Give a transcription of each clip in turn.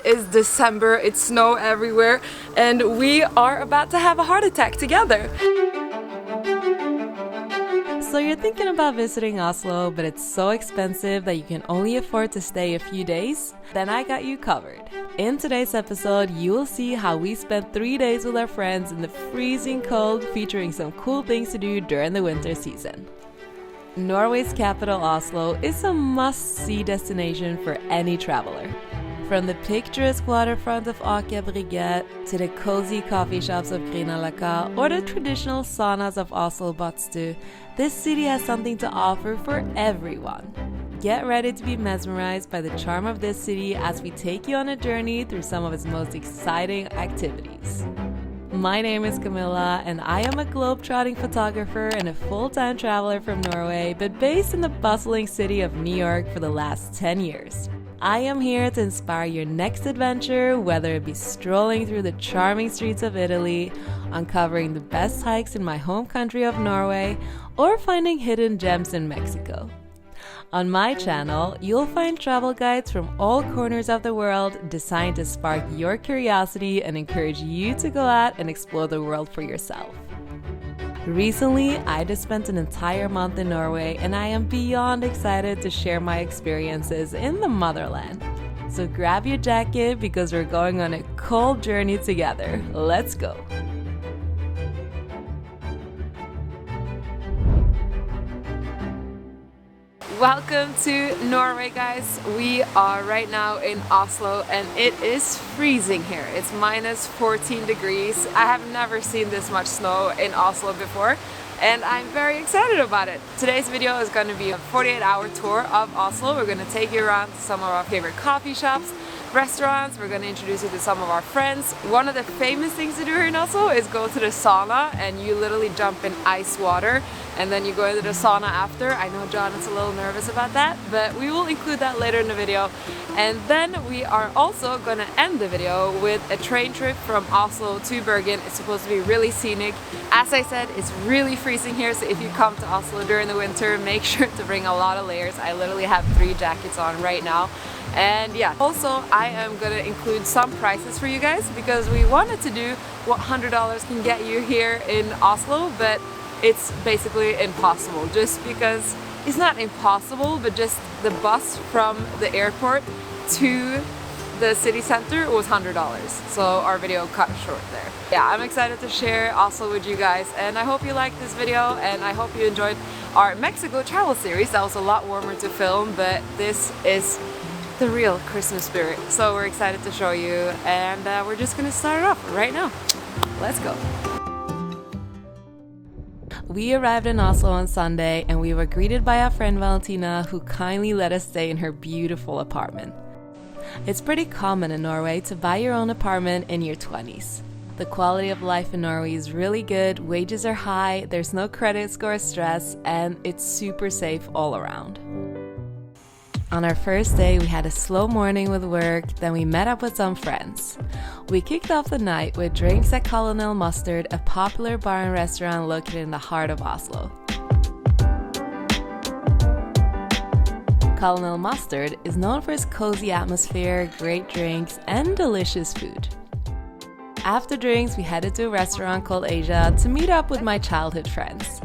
is December, it's snow everywhere, and we are about to have a heart attack together. So you're thinking about visiting Oslo, but it's so expensive that you can only afford to stay a few days? Then I got you covered. In today's episode, you will see how we spent 3 days with our friends in the freezing cold, featuring some cool things to do during the winter season. Norway's capital, Oslo, is a must-see destination for any traveler. From the picturesque waterfront of Aker Brygge to the cozy coffee shops of Grunerløkka or the traditional saunas of Oslo Badstu, this city has something to offer for everyone. Get ready to be mesmerized by the charm of this city as we take you on a journey through some of its most exciting activities. My name is Camilla, and I am a globe-trotting photographer and a full-time traveler from Norway, but based in the bustling city of New York for the last 10 years. I am here to inspire your next adventure, whether it be strolling through the charming streets of Italy, uncovering the best hikes in my home country of Norway, or finding hidden gems in Mexico. On my channel, you'll find travel guides from all corners of the world designed to spark your curiosity and encourage you to go out and explore the world for yourself. Recently, I just spent an entire month in Norway, and I am beyond excited to share my experiences in the motherland. So grab your jacket because we're going on a cold journey together. Let's go! Welcome to Norway, guys. We are right now in Oslo and it is freezing here. It's minus 14 degrees. I have never seen this much snow in Oslo before and I'm very excited about it. Today's video is going to be a 48-hour tour of Oslo. We're going to take you around to some of our favorite coffee shops, restaurants. We're going to introduce you to some of our friends. One of the famous things to do here in Oslo is go to the sauna, and you literally jump in ice water and then you go into the sauna after. I know John is a little nervous about that, but we will include that later in the video. And then we are also going to end the video with a train trip from Oslo to Bergen. It's supposed to be really scenic. As I said, it's really freezing here, so if you come to Oslo during the winter, make sure to bring a lot of layers. I literally have 3 jackets on right now. And yeah, also I am gonna include some prices for you guys because we wanted to do what $100 can get you here in Oslo, but it's basically impossible, just because it's not impossible, but just the bus from the airport to the city center was $100, so our video cut short there. Yeah, I'm excited to share Oslo with you guys, and I hope you liked this video, and I hope you enjoyed our Mexico travel series. That was a lot warmer to film, but this is the real Christmas spirit, so we're excited to show you, and we're just gonna start it off right now. Let's go. We arrived in Oslo on Sunday, and we were greeted by our friend Valentina, who kindly let us stay in her beautiful apartment. It's pretty common in Norway to buy your own apartment in your 20s. The quality of life in Norway is really good, wages are high, there's no credit score stress, and it's super safe all around. On our first day, we had a slow morning with work, then we met up with some friends. We kicked off the night with drinks at Colonel Mustard, a popular bar and restaurant located in the heart of Oslo. Colonel Mustard is known for its cozy atmosphere, great drinks, and delicious food. After drinks, we headed to a restaurant called Asia to meet up with my childhood friends.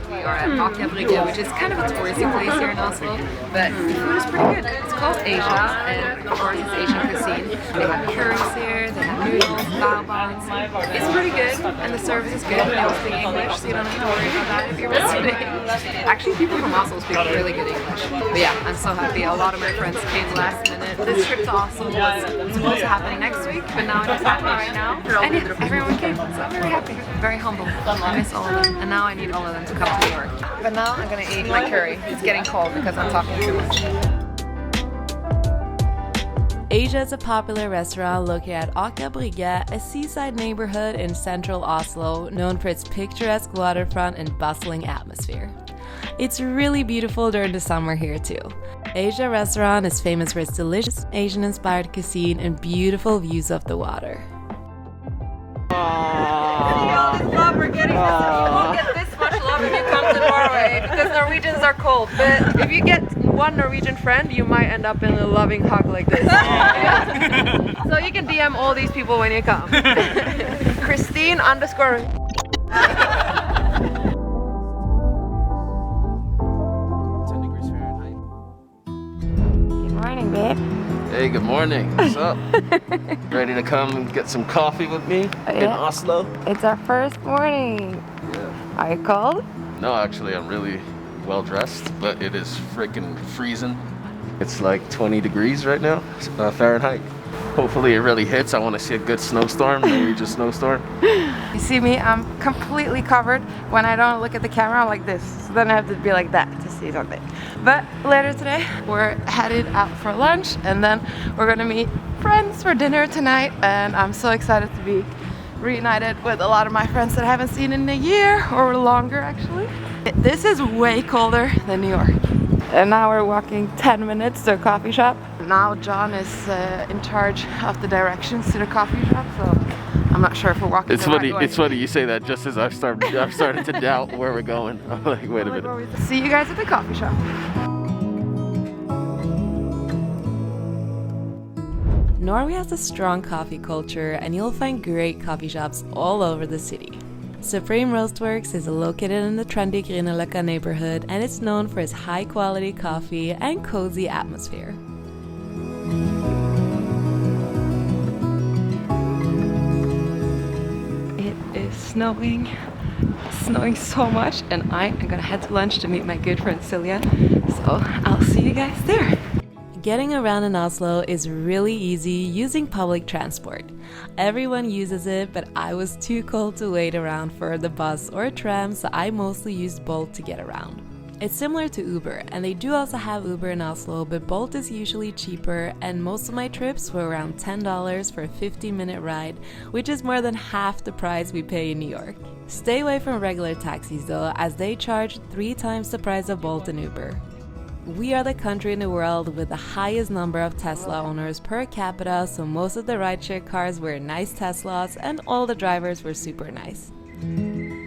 We are at Aker Brygge, which is kind of a touristy place here in Oslo, but the food is pretty good. It's called Asia, and of course it's Asian cuisine. They have curries here, they have noodles, bao buns. It's pretty good, and the service is good. They will speak English, so you don't have to worry about that if you're visiting. Actually, people from Oslo speak really good English. But yeah, I'm so happy. A lot of my friends came last minute. This trip to Oslo was supposed to happen next week, but now it's happening right now. And yeah, everyone came, so I'm very happy. Very humble. I miss all of them, and now I need all of them to come to New York. But now I'm gonna eat my curry. It's getting cold because I'm talking too much. Asia is a popular restaurant located at Aker Brygge, a seaside neighborhood in central Oslo, known for its picturesque waterfront and bustling atmosphere. It's really beautiful during the summer here too. Asia restaurant is famous for its delicious Asian-inspired cuisine and beautiful views of the water. All this love we're getting, you won't get this much love if you come to Norway because Norwegians are cold. But if you get one Norwegian friend, you might end up in a loving hug like this. So you can DM all these people when you come. Christine underscore. Good morning, babe. Hey, good morning. What's up? Ready to come and get some coffee with me in Oslo? It's our first morning. Yeah. Are you cold? No, actually, I'm really well dressed, but it is freaking freezing. It's like 20 degrees right now, Fahrenheit. Hopefully it really hits. I want to see a good snowstorm, Norwegian snowstorm. You see me, I'm completely covered. When I don't look at the camera, I'm like this. So then I have to be like that to see something. But later today, we're headed out for lunch and then we're gonna meet friends for dinner tonight. And I'm so excited to be reunited with a lot of my friends that I haven't seen in a year or longer actually. This is way colder than New York. And now we're walking 10 minutes to a coffee shop. Now John is in charge of the directions to the coffee shop, so I'm not sure if we're walking the right way. It's funny you say that just as I've started to doubt where we're going. I'm like, wait a minute. See you guys at the coffee shop. Norway has a strong coffee culture and you'll find great coffee shops all over the city. Supreme Roastworks is located in the trendy Grunerløkka neighborhood and it's known for its high quality coffee and cozy atmosphere. It is snowing so much and I am gonna head to lunch to meet my good friend Silje. So I'll see you guys there. Getting around in Oslo is really easy using public transport. Everyone uses it, but I was too cold to wait around for the bus or tram, so I mostly used Bolt to get around. It's similar to Uber, and they do also have Uber in Oslo, but Bolt is usually cheaper, and most of my trips were around $10 for a 15-minute ride, which is more than half the price we pay in New York. Stay away from regular taxis though, as they charge 3 times the price of Bolt and Uber. We are the country in the world with the highest number of Tesla owners per capita, so most of the rideshare cars were nice Teslas and all the drivers were super nice.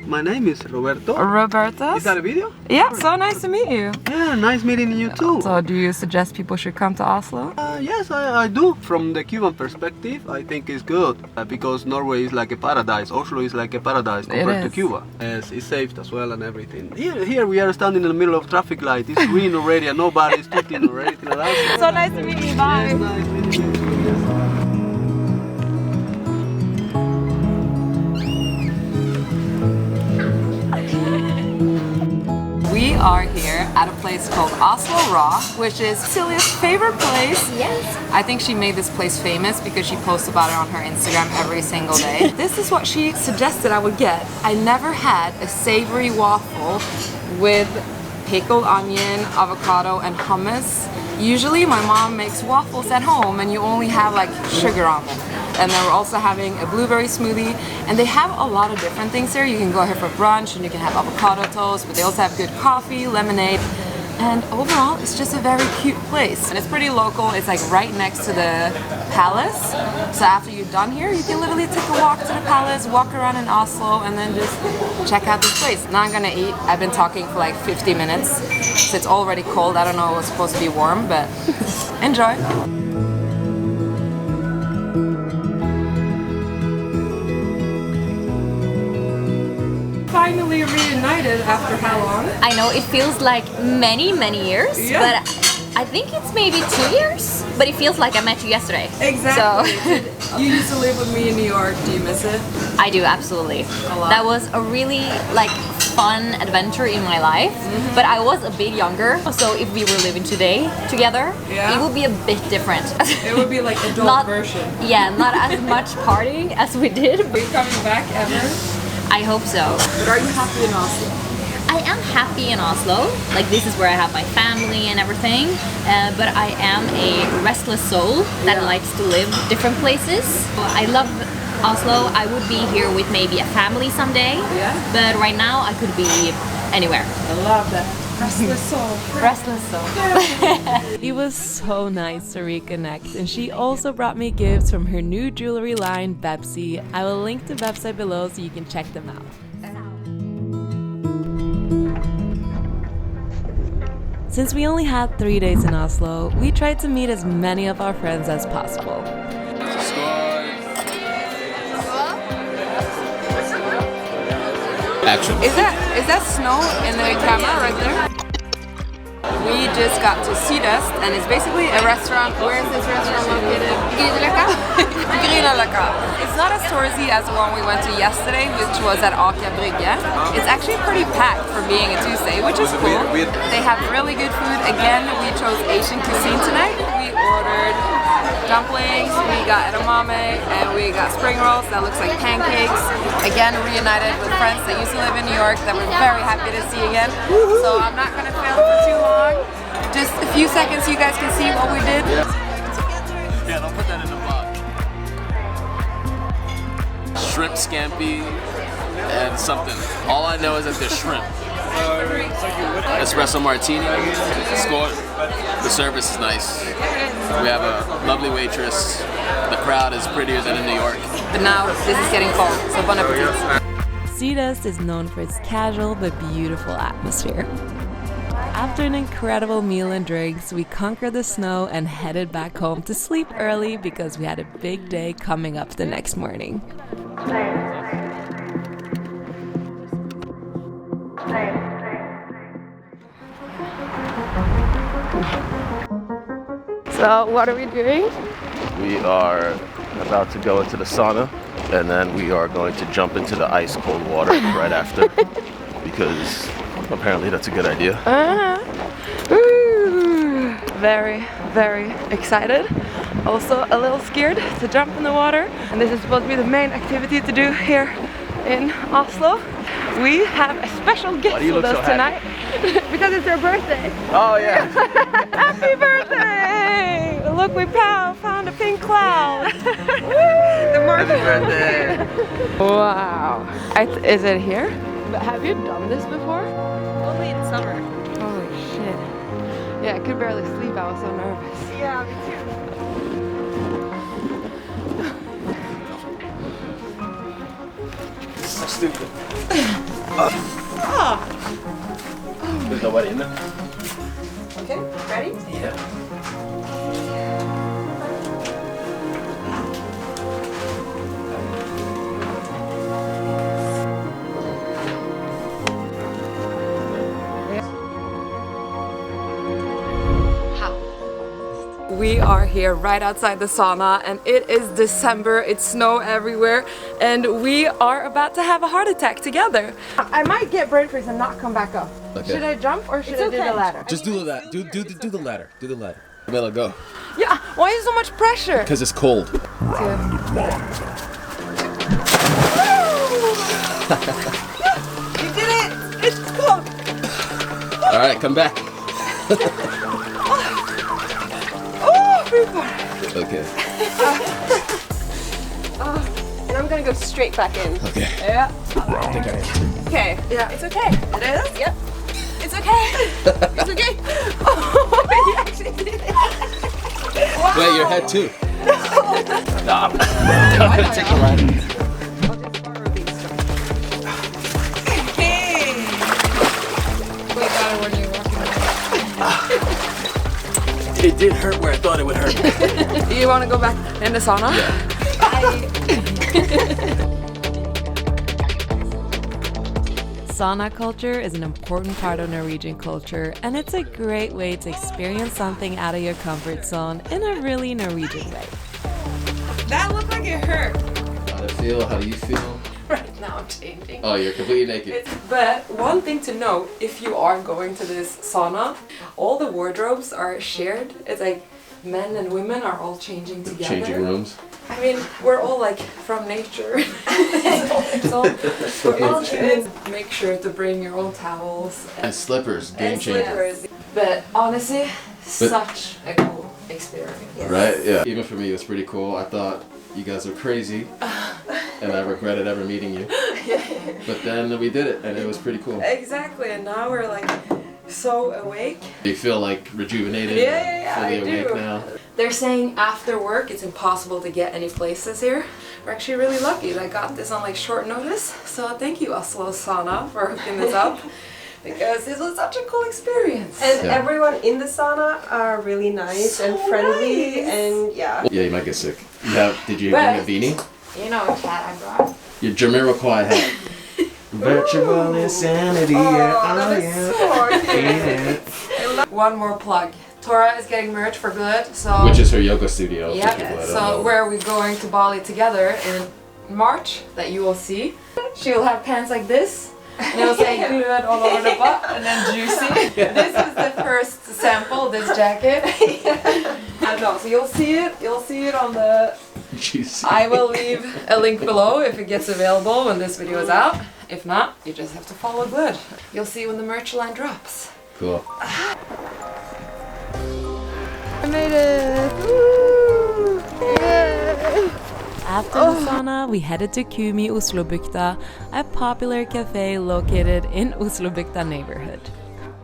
My name is Roberto. Roberto? Is that a video? Yeah, so nice to meet you. Yeah, nice meeting you too. So do you suggest people should come to Oslo? Yes, I do. From the Cuban perspective, I think it's good because Norway is like a paradise. Oslo is like a paradise compared to Cuba. Yes, it's safe as well and everything. Here we are standing in the middle of traffic light. It's green already and nobody's tooting or anything like that. So nice to meet you. Bye. Yes, nice meeting you. We are here at a place called Oslo Raw, which is Silje's favorite place. Yes. I think she made this place famous because she posts about it on her Instagram every single day. This is what she suggested I would get. I never had a savory waffle with pickled onion, avocado, and hummus. Usually my mom makes waffles at home and you only have like sugar on them. And then we're also having a blueberry smoothie, and they have a lot of different things here. You can go here for brunch and you can have avocado toast, but they also have good coffee, lemonade, and overall it's just a very cute place. And it's pretty local. It's like right next to the palace. So after you're done here, you can literally take a walk to the palace, walk around in Oslo, and then just check out this place. Now I'm gonna eat. I've been talking for like 50 minutes, so it's already cold. I don't know, it was supposed to be warm, but enjoy. Finally reunited after how long? I know it feels like many years, but I think it's maybe 2 years. But it feels like I met you yesterday. Exactly. So You used to live with me in New York. Do you miss it? I do, absolutely. A lot. That was a really fun adventure in my life. But I was a bit younger, so if we were living today together, it would be a bit different. It would be like adult version. Yeah, not as much partying as we did. Are you coming back ever? I hope so. But are you happy in Oslo? I am happy in Oslo. Like, this is where I have my family and everything. But I am a restless soul that likes to live different places. I love Oslo. I would be here with maybe a family someday. Yeah. But right now I could be anywhere. I love that. Restless soul. Restless soul. It was so nice to reconnect, and she also brought me gifts from her new jewelry line, Bepsi. I will link the website below so you can check them out. Since we only had 3 days in Oslo, we tried to meet as many of our friends as possible. Action. Is that snow in the camera right there? We just got to Sydøst, and it's basically a restaurant. Where is this restaurant located? Grunerløkka. Grunerløkka. It's not as touristy as the one we went to yesterday, which was at Aker Brygge. It's actually pretty packed for being a Tuesday, which is cool. They have really good food. Again, we chose Asian cuisine tonight. We ordered dumplings, we got edamame, and we got spring rolls that looks like pancakes. Again, reunited with friends that used to live in New York that we're very happy to see again. So I'm not gonna film for too long. Just a few seconds so you guys can see what we did. Yeah, don't put that in the vlog. Shrimp scampi and something. All I know is that there's shrimp. Espresso martini, score. The service is nice. We have a lovely waitress. The crowd is prettier than in New York. But now this is getting cold, so bon appetit. Sydøst is known for its casual but beautiful atmosphere. After an incredible meal and drinks, we conquered the snow and headed back home to sleep early because we had a big day coming up the next morning. So what are we doing? We are about to go into the sauna, and then we are going to jump into the ice cold water right after, because apparently that's a good idea. Ooh, very, very excited. Also a little scared to jump in the water. And this is supposed to be the main activity to do here in Oslo. We have a special guest with us tonight because it's her birthday. Oh yeah! Happy birthday! Look, we found a pink cloud. The Happy birthday! Wow. Is it here? Have you done this before? Only in summer. Holy shit. Yeah, I could barely sleep. I was so nervous. Yeah, me too. Stupid. There's nobody in there. Okay, ready? Yeah. We are here right outside the sauna and it is December, it's snow everywhere and we are about to have a heart attack together. I might get brain freeze and not come back up. Okay. Should I jump or should I do the ladder? Just do that. Do the ladder. Do the ladder. Camilla, go. Yeah, why is so much pressure? Because it's cold. You did it! It's cold! All right, come back. Okay. And I'm gonna go straight back in. Okay. Yeah. Okay. Yeah. It's okay. It is? Yep. It's okay. It's okay. Oh, you actually did it. Wow. Wait, your head too. Stop. I'm gonna take a ride. I'll just borrow these. Hey. We got it when you're walking away. It did hurt where I thought it would hurt. You want to go back in the sauna? Yeah. Sauna culture is an important part of Norwegian culture, and it's a great way to experience something out of your comfort zone in a really Norwegian way. That looked like it hurt. How do I feel? How do you feel? Right now I'm changing. Oh, you're completely naked. But one thing to note, if you are going to this sauna, all the wardrobes are shared. It's like men and women are all changing together. Changing rooms. I mean, we're all like from nature. So we're all kids. Make sure to bring your own towels And slippers, game and changer. slippers. But honestly, such a cool experience. Right? Yeah. Even for me, it was pretty cool. I thought you guys were crazy, and I regretted ever meeting you. But then we did it, and it was pretty cool. Exactly, and now we're like so awake. You feel like rejuvenated, Yeah, fully I awake do. now. They're saying after work it's impossible to get any places here. We're actually really lucky that I got this on like short notice. So thank you Oslo Sauna for hooking this up. because this was such a cool experience. And everyone in the sauna are really nice and friendly, and yeah. Yeah, you might get sick. Did you bring a beanie? You know what hat I brought? Your Jamiroquai hat. Virtual insanity, One more plug. Tora is getting merch for good, so... Which is her yoga studio. Yeah, so where we're going to Bali together in March, that you will see. She will have pants like this, and it will say good all over the butt, and then juicy. This is the first sample, this jacket. I know, so you'll see it on the... Juicy. I will leave a link below if it gets available when this video is out. If not, you just have to follow good. You'll see when the merch line drops. Cool. I made it! Woo! Yeah. After the sauna, we headed to Kumi, Oslo Bykta, a popular cafe located in Oslo Bykta neighborhood.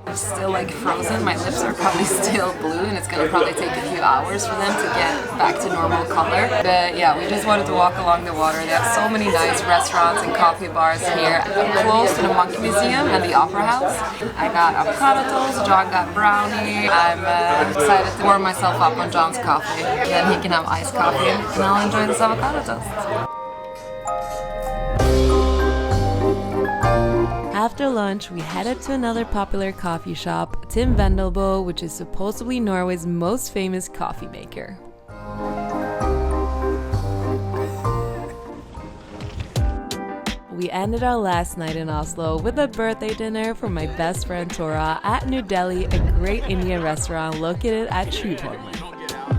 I'm still like frozen, my lips are probably still blue and it's gonna probably take a few hours for them to get back to normal color. But yeah, we just wanted to walk along the water. They have so many nice restaurants and coffee bars here. I'm close to the Monkey Museum and the Opera House. I got avocado toast, John got brownie. I'm excited to warm myself up on John's coffee. Then he can have iced coffee and I'll enjoy this avocado toast. After lunch, we headed to another popular coffee shop, Tim Vendelbo, which is supposedly Norway's most famous coffee maker. We ended our last night in Oslo with a birthday dinner for my best friend Tora at New Delhi, a great Indian restaurant located at Tjuvholmen.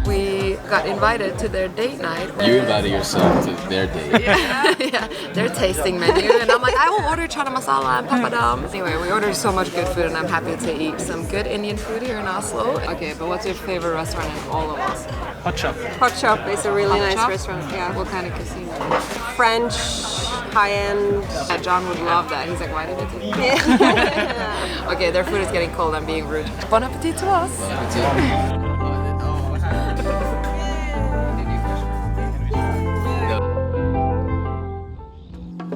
We got invited to their date night. You invited yourself to their date. Yeah, their tasting menu, and I'm like, I will order chana masala and papadam. Anyway, we ordered so much good food, and I'm happy to eat some good Indian food here in Oslo. Okay, but what's your favorite restaurant in all of Oslo? Hot Shop is a really nice Shop? restaurant, yeah. What kind of cuisine? French, high-end. Yeah, John would love that. He's like, why did you do that? Yeah. Okay, their food is getting cold. I'm being rude. Bon appetit to us.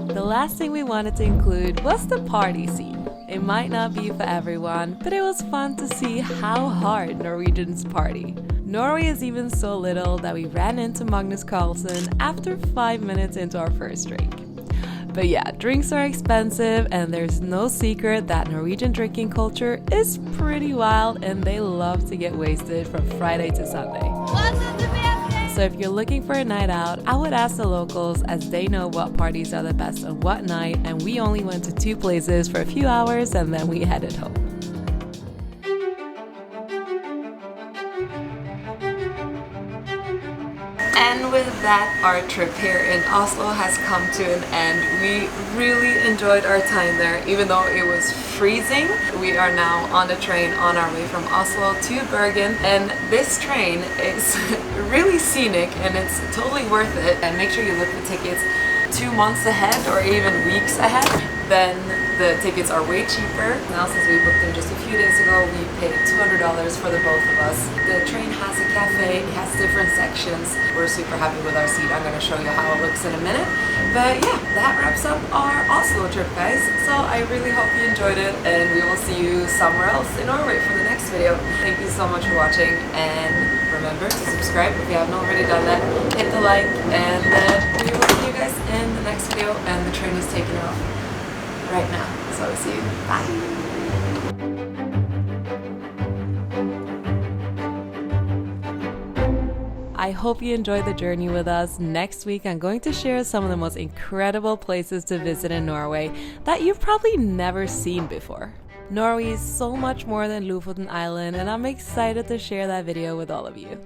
The last thing we wanted to include was the party scene. It might not be for everyone, but it was fun to see how hard Norwegians party. Norway is even so little that we ran into Magnus Carlsen after 5 minutes into our first drink. But yeah, drinks are expensive and there's no secret that Norwegian drinking culture is pretty wild and they love to get wasted from Friday to Sunday. So if you're looking for a night out, I would ask the locals as they know what parties are the best on what night, and we only went to 2 places for a few hours and then we headed home. And with that, our trip here in Oslo has come to an end. We really enjoyed our time there, even though it was freezing. We are now on the train on our way from Oslo to Bergen, and this train is really scenic and it's totally worth it. And make sure you look for tickets 2 months ahead or even weeks ahead. Then the tickets are way cheaper. Now, since we booked them just a few days ago, we paid $200 for the both of us. The train has a cafe, it has different sections. We're super happy with our seat. I'm going to show you how it looks in a minute. But yeah, that wraps up our Oslo trip, guys. So I really hope you enjoyed it, and we will see you somewhere else in Norway for the next video. Thank you so much for watching, and remember to subscribe if you haven't already done that. Hit the like, and then we will see you guys in the next video. And the train is taking off right now. So I'll see you. Bye. I hope you enjoyed the journey with us. Next week, I'm going to share some of the most incredible places to visit in Norway that you've probably never seen before. Norway is so much more than Lofoten Island, and I'm excited to share that video with all of you.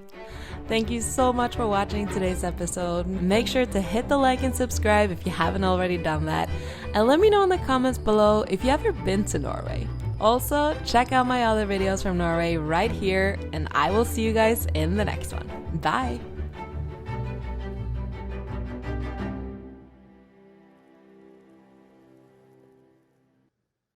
Thank you so much for watching today's episode. Make sure to hit the like and subscribe if you haven't already done that. And let me know in the comments below if you've ever been to Norway. Also, check out my other videos from Norway right here, and I will see you guys in the next one. Bye!